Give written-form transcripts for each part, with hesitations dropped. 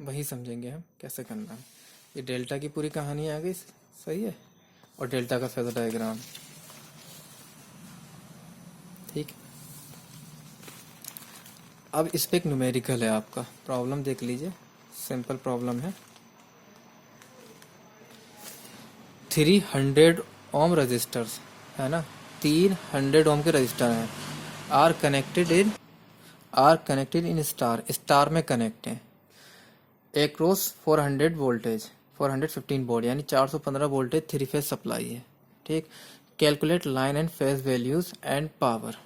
वही समझेंगे हम कैसे करना है। ये डेल्टा की पूरी कहानी आ गई, सही है, और डेल्टा का फेजर डायग्राम। ठीक, अब इस पे एक न्यूमेरिकल है आपका, प्रॉब्लम देख लीजिए, सिंपल प्रॉब्लम है। 300 ओम रजिस्टर्स है ना, 300 ओम के रजिस्टर हैं, are connected in star, star में कनेक्ट है, एक्रॉस 400 वोल्टेज, 415 वोल्ट यानी 415 वोल्टेज थ्री फेज सप्लाई है। ठीक, calculate line and phase values and power.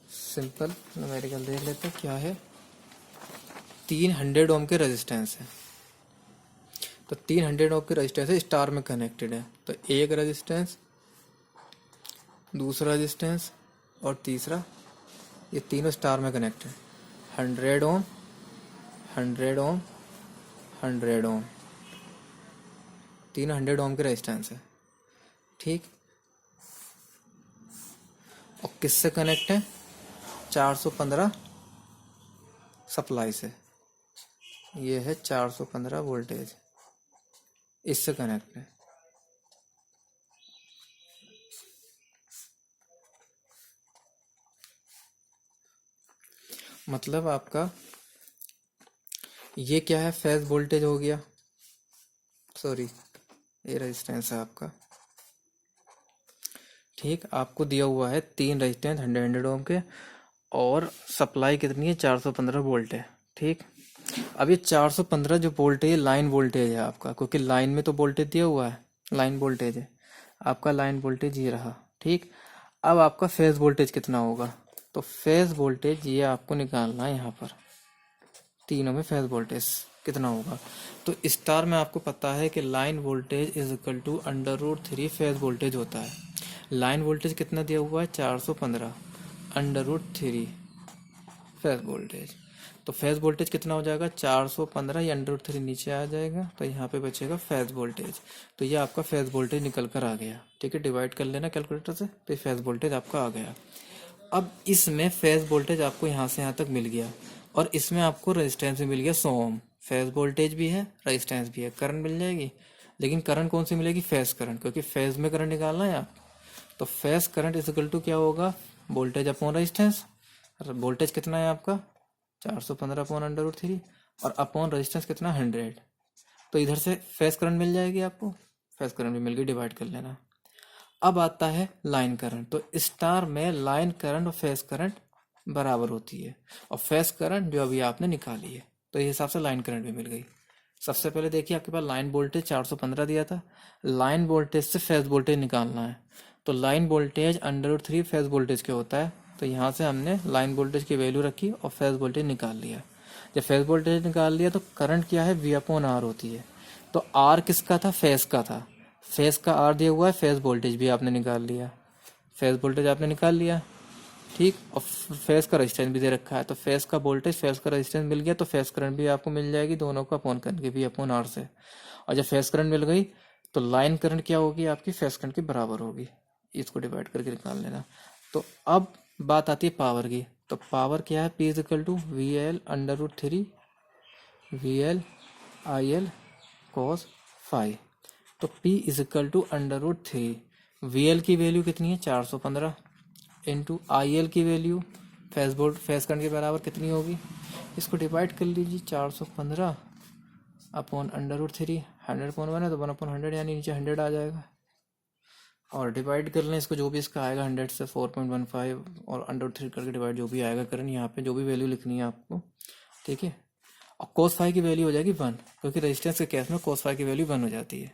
Simple numerical देख लेते हैं क्या है। 300 ओम के रेजिस्टेंस है, तो 300 ओम के रेजिस्टेंस है, स्टार में कनेक्टेड है, तो एक रेजिस्टेंस, दूसरा रेजिस्टेंस और तीसरा, ये तीनों स्टार में कनेक्टेड। 100 ओम, 100 ओम, 100 ओम, तीनों 100 ओम के रेजिस्टेंस है। ठीक, और किससे कनेक्ट है? 415 सप्लाई से, ये है 415 वोल्टेज, इससे कनेक्ट है। मतलब आपका ये क्या है, फेज वोल्टेज हो गया, सॉरी ये रेजिस्टेंस है आपका। ठीक, आपको दिया हुआ है तीन रेजिस्टेंस 100 ओम के, और सप्लाई कितनी है? 415 वोल्ट है। ठीक, अब ये 415 जो वोल्टेज है, लाइन वोल्टेज है आपका, क्योंकि लाइन में तो वोल्टेज दिया हुआ है, लाइन वोल्टेज है आपका, लाइन वोल्टेज ये रहा। ठीक, अब आपका फेज वोल्टेज कितना होगा? तो फेज वोल्टेज ये आपको निकालना है यहाँ पर, तीनों में फेज वोल्टेज कितना होगा। तो स्टार में आपको पता है कि line voltage is equal to √3 phase voltage होता है। लाइन वोल्टेज कितना दिया हुआ है? 415 √3 फेज वोल्टेज, तो फेज वोल्टेज कितना हो जाएगा? 415, या √3 नीचे आ जाएगा, तो यहाँ पे बचेगा फेज वोल्टेज। तो ये आपका फेज वोल्टेज निकल कर आ गया। ठीक है, डिवाइड कर लेना कैलकुलेटर से, तो फेज वोल्टेज आपका आ गया। अब इसमें फेज वोल्टेज आपको यहाँ से यहाँ तक मिल गया, और इसमें आपको रेजिस्टेंस भी मिल गया 100 ओम, फेज वोल्टेज भी है, रेजिस्टेंस भी है, करंट मिल जाएगी। लेकिन करंट कौन सी मिलेगी? फेज करंट, क्योंकि फेज में करंट निकालना है आप। तो phase current is equal to क्या होगा? Voltage upon resistance. वोल्टेज कितना है आपका? 415 अपॉन √3, और अपॉन रेजिस्टेंस कितना? 100। तो इधर से फेज करंट मिल जाएगी आपको, फेज करंट भी मिल गई, डिवाइड कर लेना। अब आता है लाइन करंट, तो स्टार में लाइन करंट और फेज करंट बराबर होती है, और फेज करंट जो अभी आपने निकाली है, तो इस हिसाब से लाइन करंट भी मिल गई। सबसे पहले देखिए, आपके पास लाइन वोल्टेज 415 दिया था, लाइन वोल्टेज से फेज वोल्टेज निकालना है, तो लाइन वोल्टेज √3 फेज वोल्टेज के होता है, तो यहाँ से हमने लाइन वोल्टेज की वैल्यू रखी और फेज वोल्टेज निकाल लिया। जब फेज वोल्टेज निकाल लिया तो करंट क्या है? V/R होती है। तो R किसका था? फेज का था, फेज का R दिया हुआ है, फेज वोल्टेज भी आपने निकाल लिया, फेज वोल्टेज आपने निकाल लिया। ठीक, और फेज का रेजिस्टेंस भी दे रखा है, तो फेज का वोल्टेज, फेज का रेजिस्टेंस मिल गया, तो फेज करंट भी आपको मिल जाएगी, दोनों का अपॉन करके V/R से। और जब फेज करंट मिल गई तो लाइन करंट क्या होगी आपकी? फेज करंट के बराबर होगी, इसको डिवाइड करके निकाल लेना। तो अब बात आती है पावर की, तो पावर क्या है? P is equal to VL √3 VL IL cos phi. तो P is equal to √3, VL की वैल्यू कितनी है? 415, इंटू IL की वैल्यू फेज करंट के बराबर कितनी होगी? इसको डिवाइड कर लीजिए, 415 अपॉन √3, 100/1 है तो 1/100, यानी नीचे 100 आ जाएगा, और डिवाइड कर लें इसको, जो भी इसका आएगा 100 से 4.15, और √3 करके डिवाइड जो भी आएगा करें, यहाँ पे जो भी वैल्यू लिखनी है आपको। ठीक है, और cos फाई की वैल्यू हो जाएगी 1, क्योंकि रेजिस्टेंस के केस में cos फाई की वैल्यू 1 हो जाती है।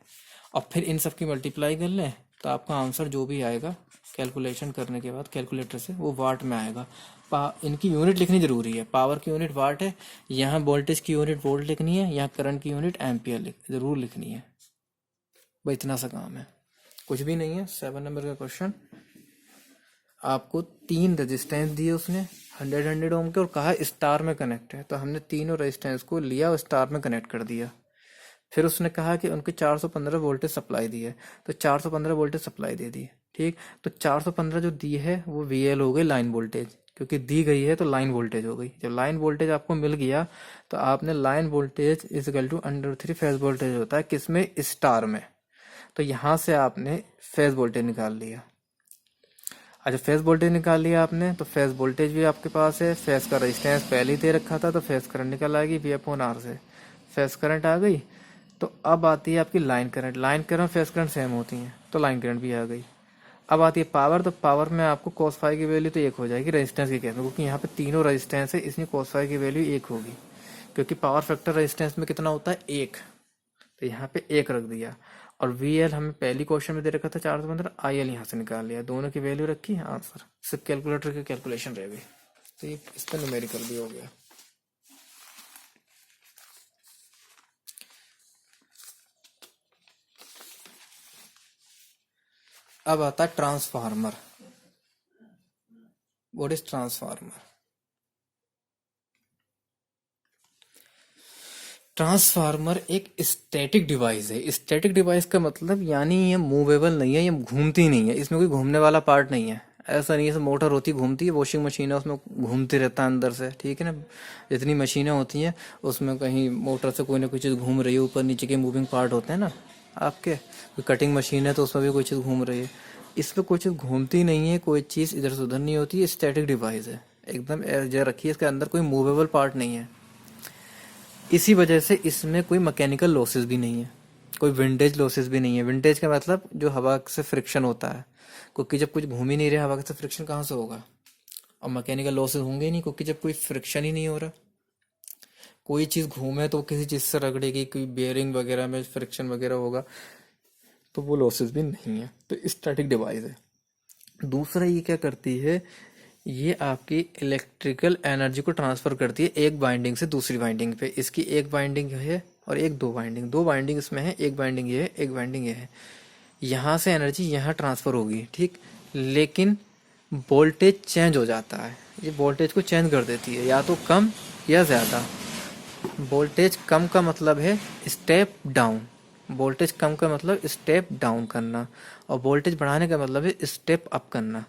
और फिर इन सब की मल्टीप्लाई कर लें, तो आपका आंसर जो भी आएगा कैलकुलेशन करने के बाद कैलकुलेटर से, वो वाट में आएगा। इनकी यूनिट लिखनी जरूरी है, पावर की यूनिट वाट है, यहाँ वोल्टेज की यूनिट वोल्ट लिखनी है, यहाँ करंट की यूनिट एम्पियर जरूर लिखनी है। भाई इतना सा काम है, कुछ भी नहीं है। 7 नंबर का क्वेश्चन, आपको 3 रेजिस्टेंस दिए उसने 100 ओम के, और कहा स्टार में कनेक्ट है, तो हमने तीनों रेजिस्टेंस को लिया और स्टार में कनेक्ट कर दिया। फिर उसने कहा कि उनके 415 वोल्टेज सप्लाई दी है, तो 415 वोल्टेज सप्लाई दे दी। ठीक, तो 415 जो दी है वो VL हो गई लाइन वोल्टेज, क्योंकि दी गई है तो लाइन वोल्टेज हो गई। जब लाइन वोल्टेज आपको मिल गया तो आपने line voltage is equal to √3 phase voltage होता है किसमें, स्टार में। तो यहाँ से आपने फेज वोल्टेज निकाल लिया। अच्छा, फेज वोल्टेज निकाल लिया आपने, तो फेज वोल्टेज भी आपके पास है, फेज का रेजिस्टेंस पहले ही दे रखा था, तो फेज करंट निकल आएगी V/R से। फेज करंट आ गई। तो अब आती है आपकी line current. Line current phase current same होती हैं, तो लाइन करंट भी आ गई। अब आती है पावर। तो पावर में आपको cos फाई की वैल्यू तो 1 हो जाएगी रेजिस्टेंस के केस में, क्योंकि यहाँ पे तीनों रेजिस्टेंस है, इसमें cos फाई की वैल्यू 1 होगी, क्योंकि पावर फैक्टर रेजिस्टेंस में कितना होता है, 1। तो यहाँ पे 1 रख दिया। और VL हमें पहली क्वेश्चन में दे रखा था 415, IL यहाँ से निकाल लिया, दोनों की वैल्यू रखी, आंसर सिर्फ कैलकुलेटर की कैलकुलेशन रह गई। तो ये इस पर न्यूमेरिकल भी हो गया। अब आता है transformer. What is transformer? Transformer एक स्टैटिक डिवाइस है। स्टैटिक डिवाइस का मतलब यानी ये मूवेबल नहीं है, ये घूमती नहीं है, इसमें कोई घूमने वाला पार्ट नहीं है। ऐसा नहीं है, जैसे मोटर होती घूमती है, वॉशिंग मशीन है उसमें घूमते रहता है अंदर से, ठीक है ना। जितनी मशीनें होती हैं उसमें कहीं मोटर से कोई ना कोई चीज़ घूम रही है, ऊपर नीचे के मूविंग पार्ट होते हैं ना आपके। कोई कटिंग मशीन है तो उसमें भी कोई चीज़ घूम रही है। इसमें कोई चीज़ घूमती नहीं है, कोई चीज़ इधर से उधर नहीं होती है, स्टैटिक डिवाइस है, एकदम जो रखी है, इसके अंदर कोई मूवेबल पार्ट नहीं है। इसी वजह से इसमें कोई मैकेनिकल लॉसेस भी नहीं है, कोई विंडेज लॉसेस भी नहीं है। विंडेज का मतलब जो हवा से फ्रिक्शन होता है, क्योंकि जब कुछ घूम ही नहीं रहा हवा से फ्रिक्शन कहाँ से होगा, और मैकेनिकल लॉसेस होंगे ही नहीं, क्योंकि जब कोई फ्रिक्शन ही नहीं हो रहा। कोई चीज़ घूमे तो किसी चीज़ से रगड़ेगी, कोई बेयरिंग वगैरह में फ्रिक्शन वगैरह होगा, तो वो लॉसेस भी नहीं है। तो स्टैटिक डिवाइस है। दूसरा ये क्या करती है, ये आपकी इलेक्ट्रिकल एनर्जी को ट्रांसफर करती है एक बाइंडिंग से दूसरी बाइंडिंग पे। इसकी एक बाइंडिंग है और एक दो बाइंडिंग इसमें है, एक बाइंडिंग ये है, एक बाइंडिंग ये है। यहाँ से एनर्जी यहाँ ट्रांसफर होगी, ठीक, लेकिन वोल्टेज चेंज हो जाता है। ये वोल्टेज को चेंज कर देती है, या तो कम या ज़्यादा। वोल्टेज कम का मतलब है स्टेप डाउन, वोल्टेज कम का मतलब स्टेप डाउन करना, और वोल्टेज बढ़ाने का मतलब है स्टेप अप करना।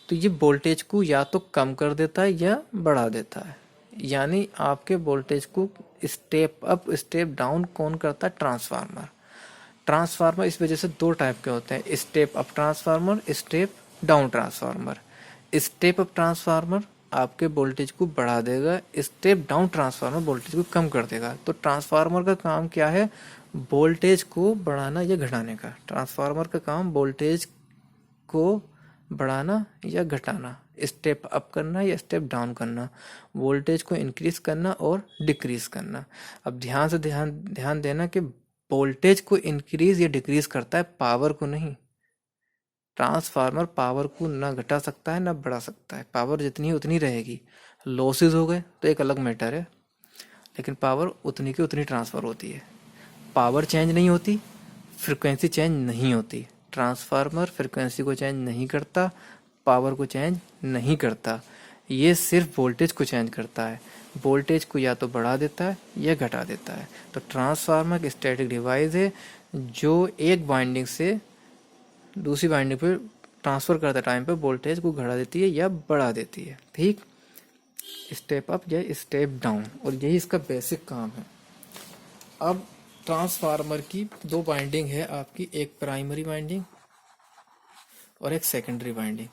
तो ये वोल्टेज को या तो कम कर देता है या बढ़ा देता है। यानी आपके वोल्टेज को स्टेप अप स्टेप डाउन कौन करता है, ट्रांसफार्मर। ट्रांसफार्मर इस वजह से दो टाइप के होते हैं, step up transformer, step down transformer. Step up transformer आपके वोल्टेज को बढ़ा देगा, स्टेप डाउन ट्रांसफार्मर वोल्टेज को कम कर देगा। तो ट्रांसफार्मर का काम क्या है, वोल्टेज को बढ़ाना या घटाने का। ट्रांसफार्मर का काम वोल्टेज को बढ़ाना या घटाना, स्टेप अप करना या स्टेप डाउन करना, वोल्टेज को इंक्रीज करना और डिक्रीज करना। अब ध्यान से ध्यान देना कि वोल्टेज को इंक्रीज या डिक्रीज करता है, पावर को नहीं। ट्रांसफार्मर पावर को ना घटा सकता है ना बढ़ा सकता है, पावर जितनी है उतनी रहेगी। लॉसेस हो गए तो एक अलग मैटर है, लेकिन पावर उतनी की उतनी ट्रांसफर होती है। पावर चेंज नहीं होती, फ्रिक्वेंसी चेंज नहीं होती। ट्रांसफार्मर फ्रिक्वेंसी को चेंज नहीं करता, पावर को चेंज नहीं करता, ये सिर्फ वोल्टेज को चेंज करता है। वोल्टेज को या तो बढ़ा देता है या घटा देता है। तो ट्रांसफार्मर एक स्टैटिक डिवाइस है जो एक वाइंडिंग से दूसरी वाइंडिंग पर ट्रांसफर करते टाइम पे वोल्टेज को घटा देती है या बढ़ा देती है, ठीक, स्टेप अप या स्टेप डाउन, और यही इसका बेसिक काम है। अब ट्रांसफार्मर की दो वाइंडिंग है आपकी, एक प्राइमरी वाइंडिंग और एक सेकेंडरी वाइंडिंग,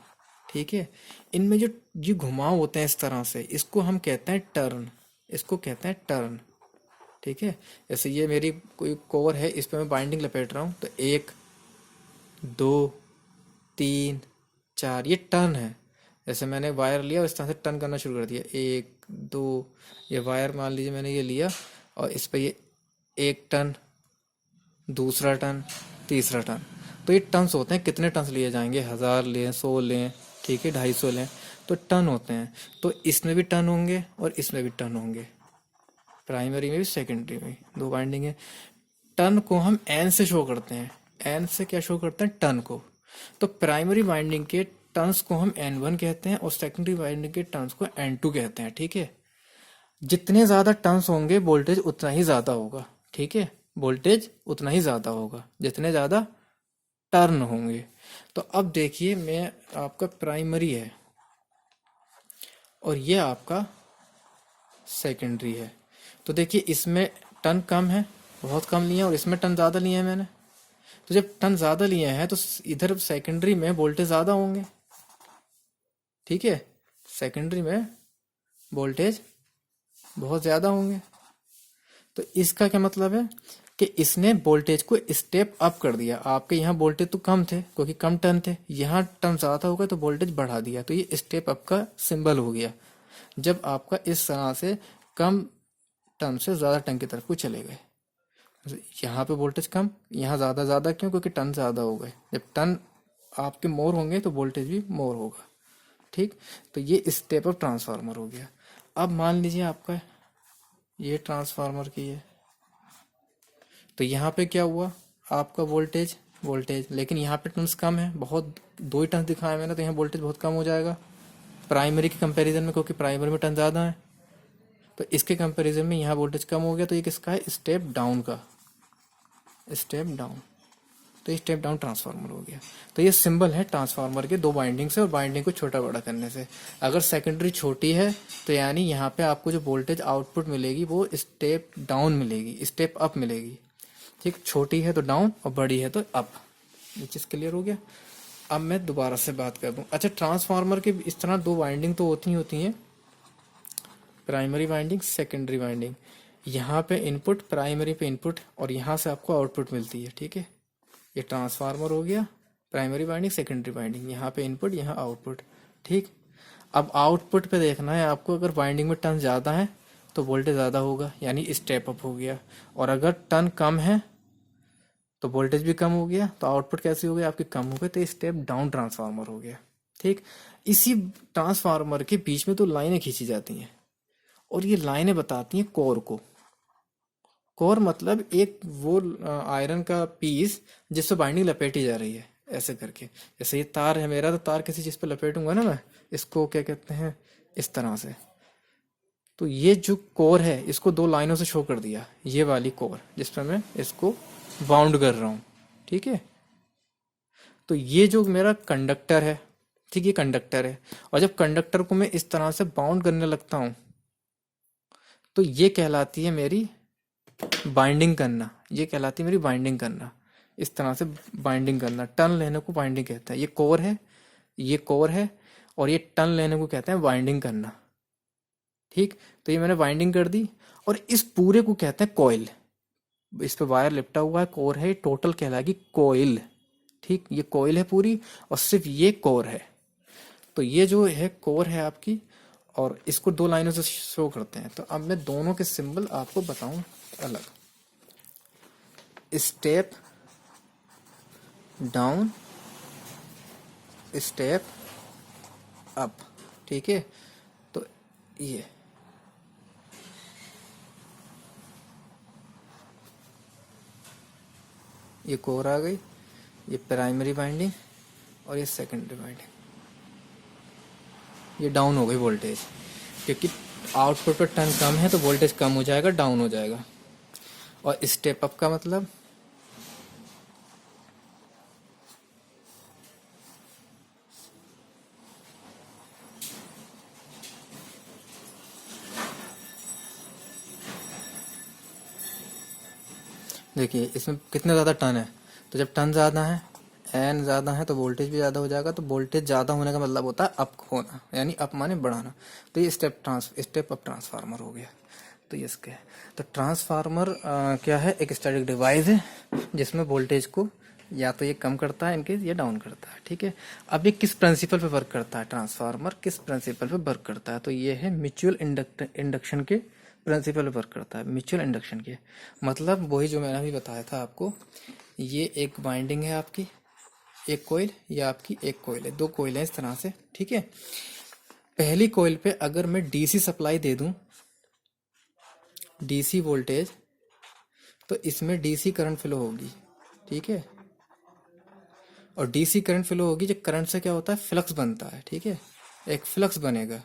ठीक है। इनमें जो ये घुमाव होते हैं इस तरह से, इसको हम कहते हैं टर्न, इसको कहते हैं टर्न, ठीक है। जैसे ये मेरी कोई कोर है, इस पर मैं बाइंडिंग लपेट रहा हूँ, तो 1 2 3 4 ये टर्न है। जैसे मैंने वायर लिया और इस तरह से टर्न करना शुरू कर दिया, 1 2, ये वायर मान लीजिए मैंने ये लिया और इस पर ये एक टर्न, दूसरा टर्न, तीसरा टर्न। तो ये टर्न्स होते हैं, कितने टर्न्स लिए जाएंगे, 1000 लें, 100 लें, ठीक है, 250 लें, तो टर्न होते हैं। तो इसमें भी टर्न होंगे और इसमें भी टर्न होंगे, प्राइमरी में भी सेकेंडरी में भी। दो वाइंडिंग है। टर्न को हम एन से शो करते हैं। एन से क्या शो करते हैं, टर्न को। तो प्राइमरी वाइंडिंग के टर्न्स को हम N1 कहते हैं और सेकेंडरी वाइंडिंग के टर्न्स को N2 कहते हैं, ठीक है। जितने ज्यादा टर्न्स होंगे वोल्टेज उतना ही ज्यादा होगा, ठीक है, वोल्टेज उतना ही ज्यादा होगा जितने ज्यादा टर्न होंगे। तो अब देखिए, मैं आपका प्राइमरी है, और ये आपका सेकेंडरी है। तो देखिए इसमें टन कम है, बहुत कम लिए हैं, और इसमें टन ज़्यादा लिए हैं मैंने। तो जब टन ज़्यादा लिए हैं तो इधर सेकेंडरी में वोल्टेज ज़्यादा होंगे, ठीक है, सेकेंडरी में वोल्टेज बहुत ज़्यादा होंगे। तो इसका क्या मतलब है कि इसने वोल्टेज को स्टेप अप कर दिया। आपके यहाँ वोल्टेज तो कम थे क्योंकि कम टर्न थे, यहाँ टर्न ज़्यादा हो गया तो वोल्टेज बढ़ा दिया, तो ये स्टेप अप का सिंबल हो गया। जब आपका इस तरह से कम टर्न से ज़्यादा टर्न की तरफ को चले गए, यहाँ पे वोल्टेज कम, यहाँ ज़्यादा। ज़्यादा क्यों? क्योंकि टर्न ज़्यादा हो गए। जब टर्न आपके मोर होंगे तो वोल्टेज भी मोर होगा, ठीक। तो ये स्टेप अप ट्रांसफार्मर हो गया। अब मान लीजिए आपका ये ट्रांसफार्मर की है, तो यहाँ पे क्या हुआ, आपका वोल्टेज वोल्टेज लेकिन यहाँ पे टर्न्स कम है, बहुत 2 ही टर्न्स दिखाए मैंने, तो यहाँ वोल्टेज बहुत कम हो जाएगा प्राइमरी के कंपैरिजन में, क्योंकि प्राइमरी में टर्न ज़्यादा है। तो इसके कंपैरिजन में यहाँ वोल्टेज कम हो गया, तो ये किसका है? स्टेप डाउन का, स्टेप डाउन। तो ये स्टेप डाउन ट्रांसफार्मर हो गया। तो ये सिंबल है ट्रांसफार्मर के 2 बाइंडिंग से, और बाइंडिंग को छोटा बड़ा करने से। अगर सेकेंडरी छोटी है तो यानी यहाँ पे आपको जो वोल्टेज आउटपुट मिलेगी वो स्टेप डाउन मिलेगी, स्टेप अप मिलेगी, ठीक। छोटी है तो डाउन और बड़ी है तो अप। ये चीज़ क्लियर हो गया। अब मैं दोबारा से बात कर दूं। अच्छा, ट्रांसफार्मर के इस तरह 2 वाइंडिंग तो होती हैं, प्राइमरी वाइंडिंग, सेकेंडरी वाइंडिंग। यहाँ पे इनपुट, प्राइमरी पे इनपुट, और यहाँ से आपको आउटपुट मिलती है, ठीक है। ये ट्रांसफार्मर हो गया, प्राइमरी वाइंडिंग, सेकेंडरी वाइंडिंग, यहाँ पे इनपुट, यहाँ आउटपुट, ठीक। अब आउटपुट पे देखना है आपको, अगर वाइंडिंग में टर्न ज़्यादा है तो वोल्टेज ज़्यादा होगा, यानी स्टेप अप हो गया। और अगर टर्न कम है तो वोल्टेज भी कम हो गया, तो आउटपुट कैसे हो गया आपके? कम हो गए, तो स्टेप डाउन ट्रांसफार्मर हो गया, ठीक। इसी ट्रांसफार्मर के बीच में तो लाइनें खींची जाती हैं, और ये लाइनें बताती हैं कोर को। कोर मतलब एक वो आयरन का पीस जिससे बाइंडिंग लपेटी जा रही है, ऐसे करके। जैसे ये तार है मेरा, तो तार किसी चीज़ पे लपेटूंगा ना मैं, इसको क्या कहते हैं, इस तरह से। तो ये जो कोर है इसको 2 लाइनों से शो कर दिया, ये वाली कोर जिस पर मैं इसको बाउंड कर रहा हूँ, ठीक है। तो ये जो मेरा कंडक्टर है, ठीक, ये कंडक्टर है, और जब कंडक्टर को मैं इस तरह से बाउंड करने लगता हूँ तो ये कहलाती है मेरी बाइंडिंग करना, ये कहलाती है मेरी बाइंडिंग करना। इस तरह से बाइंडिंग करना, टर्न लेने को बाइंडिंग कहते हैं। ये कोर है, ये कोर है, और ये टर्न लेने को कहते हैं बाइंडिंग करना, ठीक। तो ये मैंने बाइंडिंग कर दी, और इस पूरे को कहते हैं कॉइल। इस पे वायर लिपटा हुआ है, कोर है, टोटल कहलाएगी कॉइल, ठीक। ये कॉइल है पूरी, और सिर्फ ये कोर है। तो ये जो है कोर है आपकी, और इसको 2 लाइनों से शो करते हैं। तो अब मैं दोनों के सिंबल आपको बताऊं अलग। स्टेप डाउन, स्टेप अप, ठीक है। तो ये कोर आ गई, ये प्राइमरी वाइंडिंग, और ये सेकेंडरी वाइंडिंग। ये डाउन हो गई वोल्टेज, क्योंकि आउटपुट पर टर्न कम है तो वोल्टेज कम हो जाएगा, डाउन हो जाएगा। और स्टेप अप का मतलब देखिए इसमें कितने ज़्यादा टर्न है, तो जब टर्न ज़्यादा है, एन ज़्यादा है, तो वोल्टेज भी ज़्यादा हो जाएगा। तो वोल्टेज ज़्यादा होने का मतलब होता है अप होना, यानी अप माने बढ़ाना। तो ये स्टेप अप ट्रांसफार्मर हो गया। तो ये इसके तो ट्रांसफार्मर क्या है? एक स्टैटिक डिवाइस है जिसमें वोल्टेज को या तो ये कम करता है इनकेस, या डाउन करता है, ठीक है। अब ये किस प्रिंसिपल पे वर्क करता है? ट्रांसफार्मर किस प्रिंसिपल पे वर्क करता है? तो ये है म्यूचुअल इंडक्शन के प्रिंसिपल पे वर्क करता है। म्यूचुअल इंडक्शन के मतलब वही जो मैंने अभी बताया था आपको। ये एक बाइंडिंग है आपकी, एक कोयल, या आपकी एक कोयल है, 2 कोयल है इस तरह से, ठीक है। पहली कोयल पे अगर मैं डीसी सप्लाई दे दूं, डीसी वोल्टेज, तो इसमें डीसी करंट फ्लो होगी, ठीक है। और डीसी करंट फ्लो होगी, जब करंट से क्या होता है? फ्लक्स बनता है, ठीक है। एक फ्लक्स बनेगा,